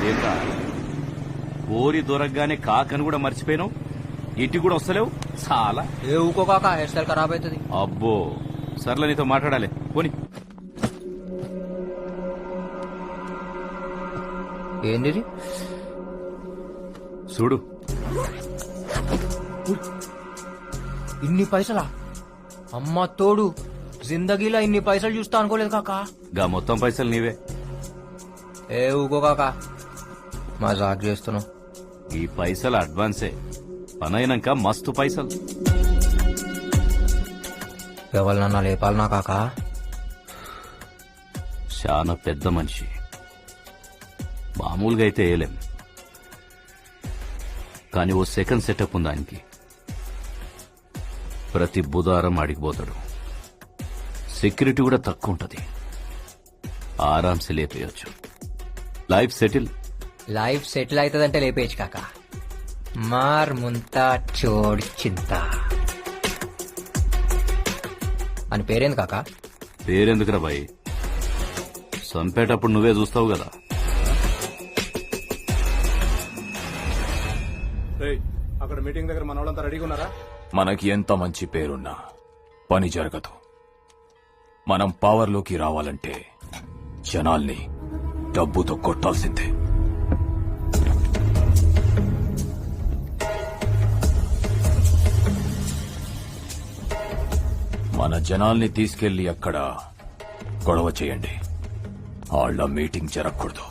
ఏంట్రా కోరి దొరకగానే కాకని కూడా మర్చిపోయినావు, ఇంటికి కూడా వస్తలేవు. చాలా ఏ ఊకో కాక హెయిర్ స్టైల్ ఖరాబ్ అవుతుంది. అబ్బో సర్లే, నీతో మాట్లాడాలి పోని. ఏంది చూడు, ఇన్ని పైసలా? అమ్మ తోడు, జిందగీలో ఇన్ని పైసలు చూస్తా అనుకోలేదు కాకా. గా మొత్తం పైసలు నీవే. ఏ ఊకో కాకా, మజాక్ చేస్తున్నావు. ఈ పైసలు అడ్వాన్సే, పనైనాక మస్తు పైసలు. ఎవరినన్నా లేపాలనా కాకా? చాలా పెద్ద మనిషి, మామూలుగా అయితే వేయలేం. కానీ ఓ సెకండ్ సెటప్ ఉంది ఆయనకి. ప్రతి బుధవారం అడిగిపోతాడు. సెక్యూరిటీ కూడా తక్కువ ఉంటది, ఆరాంసే లేపేయచ్చు. Life settle. లైఫ్ సెటిల్ అవుతుందంటే లేపేయచ్చు కాకా. మార్ ముంతా చోడ్ చింత అని పేరేంది కాకా? పేరెందుకురా బాయ్, చంపేటప్పుడు నువ్వే చూస్తావు కదా. అక్కడ మీటింగ్ దగ్గర మన వాళ్ళంతా రెడీగా ఉన్నారా? మనకి ఎంత మంచి పేరున్నా పని జరగదు. మనం పవర్లోకి రావాలంటే జనాల్ని డబ్బుతో కొట్టాల్సిందే. మన జనాల్ని తీసుకెళ్లి అక్కడ గొడవ చేయండి. వాళ్ళ మీటింగ్ జరగకూడదు.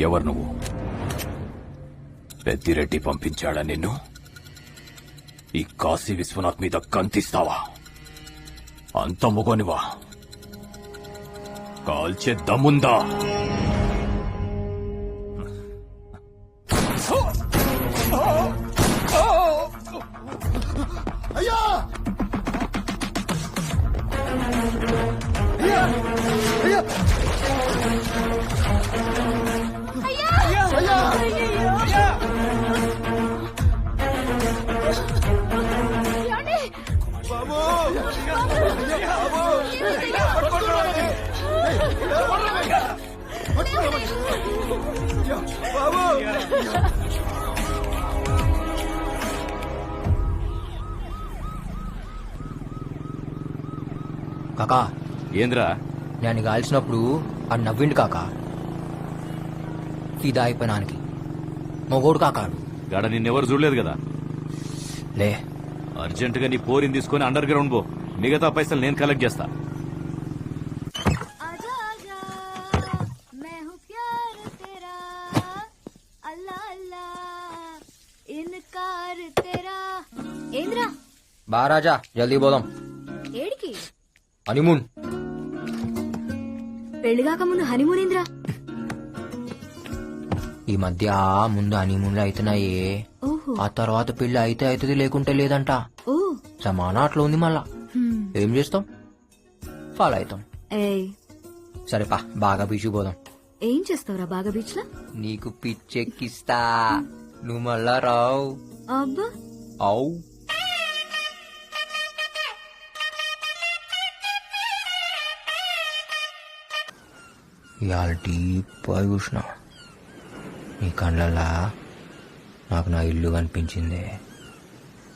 ఎవరు నువ్వు? పెద్దిరెడ్డి పంపించాడా నిన్ను? ఈ కాశీ విశ్వనాథ్ మీద కంతిస్తావా? అంత మొగోనివా? కాల్చే దమ్ముందా? కాకా ఏంద్రా? నేను కాల్చినప్పుడు ఆ నవ్విండు కాకా. ఫిదా అయిపోయినానికి మొగోడు కాకాడు. గాడ నిన్నెవరు చూడలేదు కదా. లే, అర్జెంటుగా నీ పోరిని తీసుకుని అండర్ గ్రౌండ్ పో, మిగతా పైసలు నేను కలెక్ట్ చేస్తా. आजा आजा मैं हूँ प्यार तेरा अल्लाह अल्लाह इनकार तेरा ఏంద్రా బా రాజా, జల్దీ పోదాం. ఏడికి? హనీమూన్. పెళ్లిగాక ముందు హనీమూన్ ఏంద్రా? ఈ మధ్య ముందు హనీమూన్లు అవుతున్నాయే, ఓహో, ఆ తర్వాత పెళ్లి అయితే అవుతుంది, లేకుంటే లేదంట. ఓ సమానా అట్లా ఉంది. మళ్ళా ఏం చేస్తాం, ఫాలో అవుతాం. ఏయ్, సరేపా, బాగా బీచ్కి పోదాం. ఏం చేస్తావురా బాగా బీచ్ లో? నీకు పిచ్చెక్కిస్తా, నువ్వు మళ్ళా రావు. అబ్బా, అవు ఇవాళ డీప్గా చూసిన నీ కళ్ళల్లా నాకు నా ఇల్లు కనిపించింది.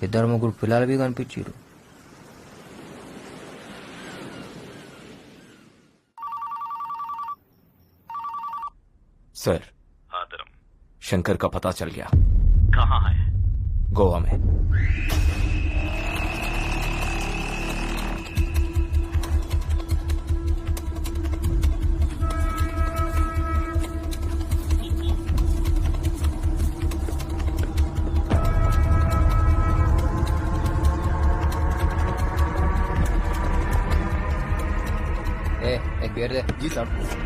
ఇద్దరు ముగ్గురు పిల్లలవి కనిపించారు. सर, आदरम। शंकर का पता चल गया। कहाँ है? गोवा में। एक बियर दे। जी साहब।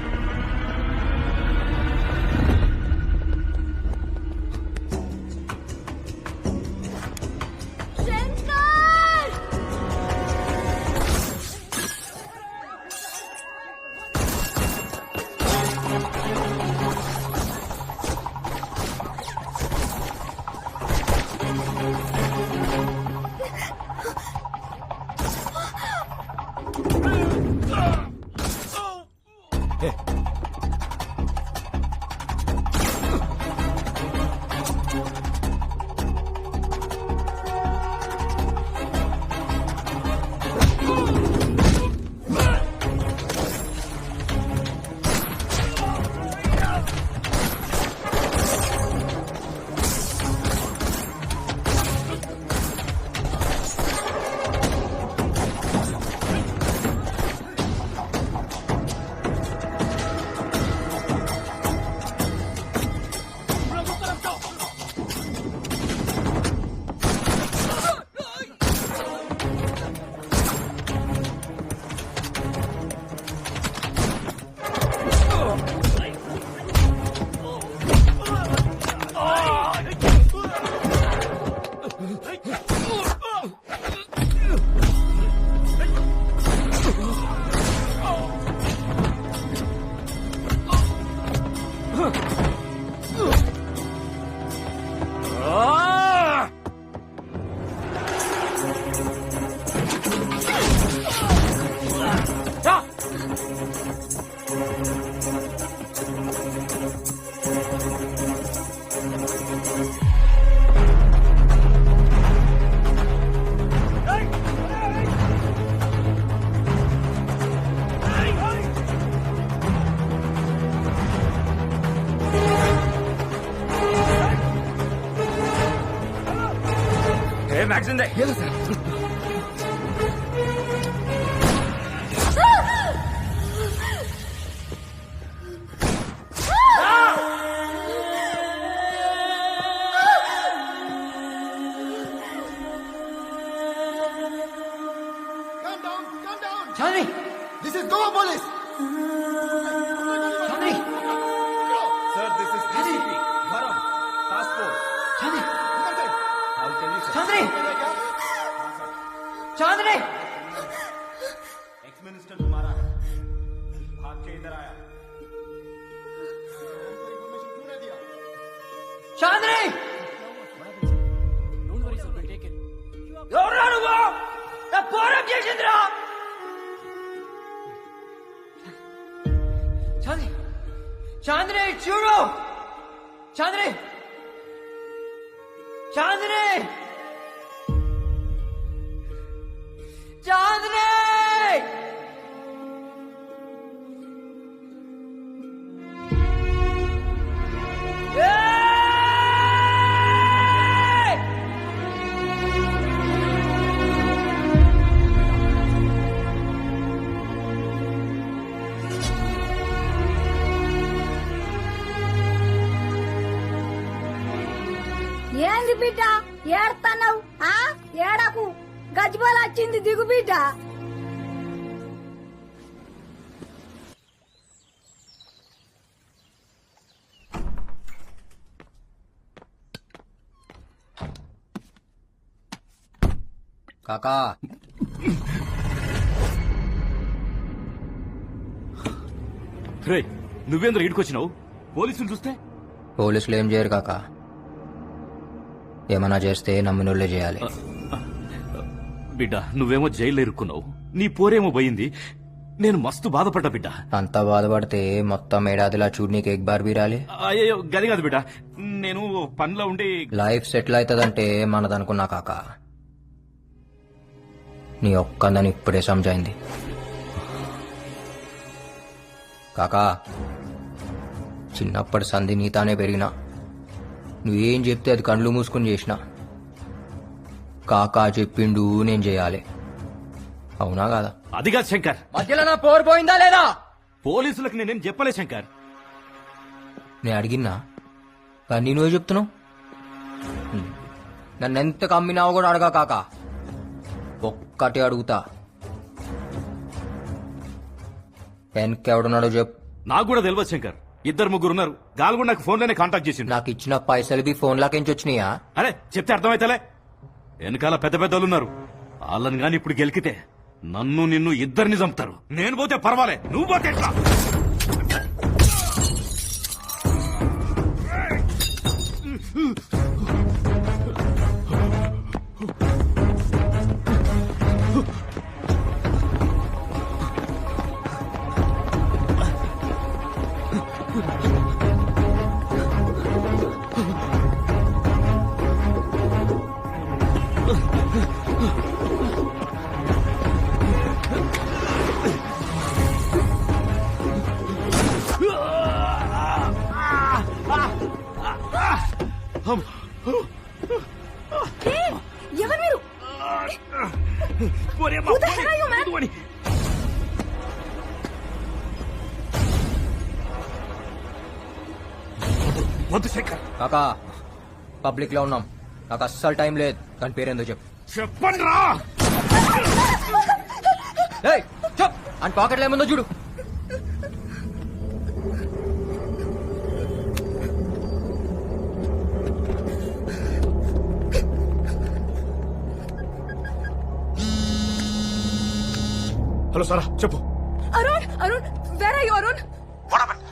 చాంద్రి This is Goa Police. చాంద్రి Sir, this is DCP. Bharam. Task Force. చాంద్రి I'll tell you, sir. చాంద్రి చాంద్రి Ex-Minister तुम्हारा है. भाग के इधर आया. చాంద్రి ఎవరురా నువ్వు నా పోరం చేసిందిరా చాంద్రి చాంద్రి చూడు చాంద్రి చాంద్రి చాంద్రి ఏంది బిడ్డ ఏడతన్నావు ఏడకు గజ్బల్ వచ్చింది దిగు బిడ్డ కాకా రే నువ్వేంద్ర ఇటుకొచ్చినావు పోలీసులు చూస్తే పోలీసులు ఏం చేయరు కాకా ఏమన్నా చేస్తే నమ్మినోళ్ళే చేయాలి బిడ్డ నువ్వేమో జైల్లో ఇరుక్కున్నావు నీ పోరేమో పోయింది నేను మస్తు బాధపడ్డా బిడ్డ అంత బాధపడితే మొత్తం ఏడాదిలా చూడు నీకు ఎగ్ బార్ బీరాలి అయ్యో గది కాదు బిడ్డ నేను పనిలో ఉండి లైఫ్ సెటిల్ అవుతుందంటే మనదనుకున్నా కాక నీ ఒక్కందని ఇప్పుడే సమజైంది కాకా చిన్నప్పటి సంధి నీతానే పెరిగినా నువ్వేం చెప్తే అది కండ్లు మూసుకుని చేసిన కాకా చెప్పిండు నేను చేయాలి అవునా కాదా అది కాదు శంకర్ మధ్యలో నా పోరు పోయిందా లేదా పోలీసులకు నేనేం చెప్పలే శంకర్ నేను అడిగినా కానీ నువ్వే చెప్తున్నావు నన్ను ఎంత కమ్మినావో కూడా అడగా కాక ఒక్కటి అడుగుతా వెనకెవడున్నాడో చెప్పు నాకు కూడా తెలియదు శంకర్ ఇద్దరు ముగ్గురు ఉన్నారు గాలు కూడా నాకు ఫోన్లోనే కాంటాక్ట్ చేసిండు నాకు ఇచ్చిన పైసలు ఫోన్ లాకెంచి వచ్చినాయా అరే చెప్తే అర్థమైతలే వెనకాల పెద్ద పెద్దలు ఉన్నారు వాళ్ళని గాని ఇప్పుడు గెలికితే నన్ను నిన్ను ఇద్దరిని చంపుతారు నేను పోతే పర్వాలే నువ్వు పోతే ఎట్లా వద్దు శంకర్. కాకా పబ్లిక్ లో ఉన్నాం, నాకు అస్సలు టైం లేదు. దాని పేరేందో చెప్పు. చెప్పండి రా. ఏయ్, చెప్ అని పాకెట్లో ఏముందో చూడు. హలో సారా చెప్పు. Arun, where are you, Arun? What happened?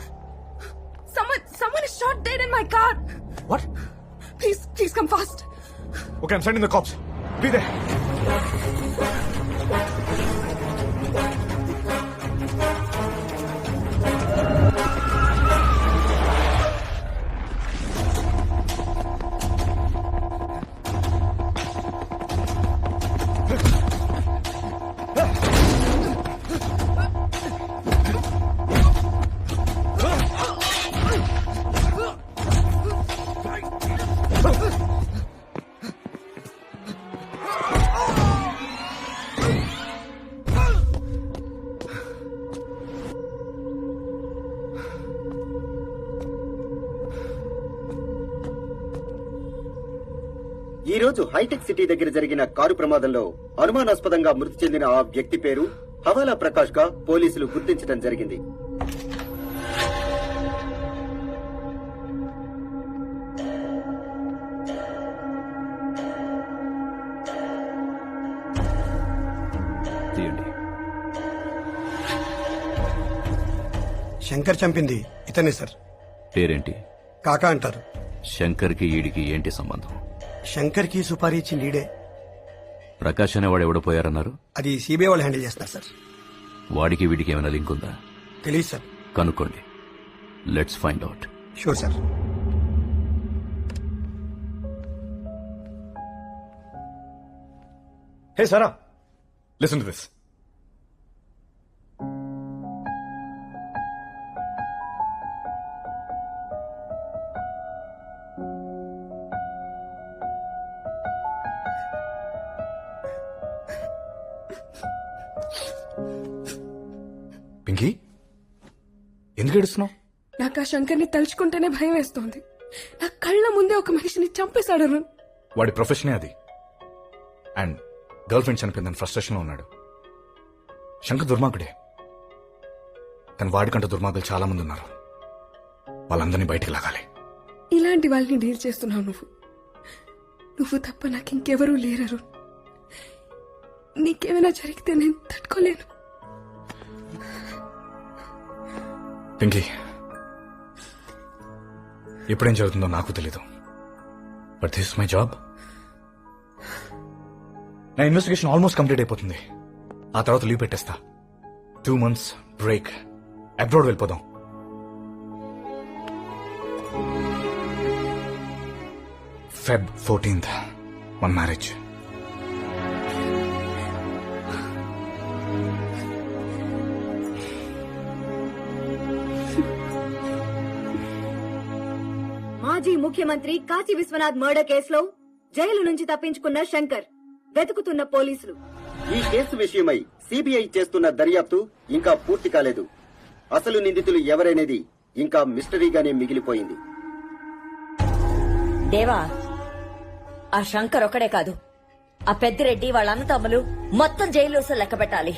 Someone is shot dead in my car. What? Please come fast. Okay, I'm sending the cops. Be there. ఈ రోజు హైటెక్ సిటీ దగ్గర జరిగిన కారు ప్రమాదంలో అనుమానాస్పదంగా మృతి చెందిన ఆ వ్యక్తి పేరు హవాలా ప్రకాష్ గా పోలీసులు గుర్తించడం జరిగింది. తీయండి. శంకర్ చంపింది ఇతనే సార్. పేరేంటి? కాకా అంటారు. శంకర్కి ఈడికి ఏంటి సంబంధం? శంకర్ కి సుపారీ ఇచ్చింది ఈడే. ప్రకాష్ అనేవాడు ఎవడో పోయారన్నారు? అది సిబిఐ వాళ్ళు హ్యాండిల్ చేస్తారు సార్. వాడికి వీడికి ఏమైనా లింక్ ఉందా? తెలియదు సార్. కనుక్కోండి. Let's find out. Sure sir. Hey Sarah, listen to this. Pinky, ఎందుకు ఏడుస్తున్నావు? నాకు ఆ శంకర్ని తలుచుకుంటేనే భయం వేస్తోంది. నా కళ్ళ ముందే ఒక మనిషిని చంపేశాడు అరుణ్. వాడి ప్రొఫెషనే అది. అండ్ గర్ల్ ఫ్రెండ్ చనిపోయిందని ఫ్రస్ట్రేషన్ లో ఉన్నాడు. శంకర్ దుర్మార్గుడే, కానీ వాడికంటే దుర్మార్గులు చాలా మంది ఉన్నారు. వాళ్ళందరినీ బయటికి లాగాలి. ఇలాంటి వాళ్ళని డీల్ చేస్తున్నావు నువ్వు తప్ప నాకు ఇంకెవరూ లేరు అరుణ్. నీకేమైనా జరిగితే నేను తట్టుకోలేను. పింకీ, ఎప్పుడేం జరుగుతుందో నాకు తెలీదు, but this is my job. నా ఇన్వెస్టిగేషన్ ఆల్మోస్ట్ కంప్లీట్ అయిపోతుంది. ఆ తర్వాత లీవ్ పెట్టేస్తా. 2 months బ్రేక్, అబ్రాడ్ వెళ్ళిపోదాం. Feb 14th మన మ్యారేజ్. మాజీ ముఖ్యమంత్రి కాశీ విశ్వనాథ్ మర్డర్ కేసులో జైలు నుంచి తప్పించుకున్న శంకర్ వెతుకుతున్న పోలీసులు. ఈ కేసు విషయమై సిబిఐ చేస్తున్న దర్యాప్తు ఇంకా పూర్తి కాలేదు. అసలు నిందితులు ఎవరనేది ఇంకా మిస్టరీగానే మిగిలిపోయింది. దేవా, ఆ శంకర్ ఒక్కడే కాదు, ఆ పెద్దిరెడ్డి వాళ్ళ అన్నతమ్ములు మొత్తం జైలు లెక్క పెట్టాలి.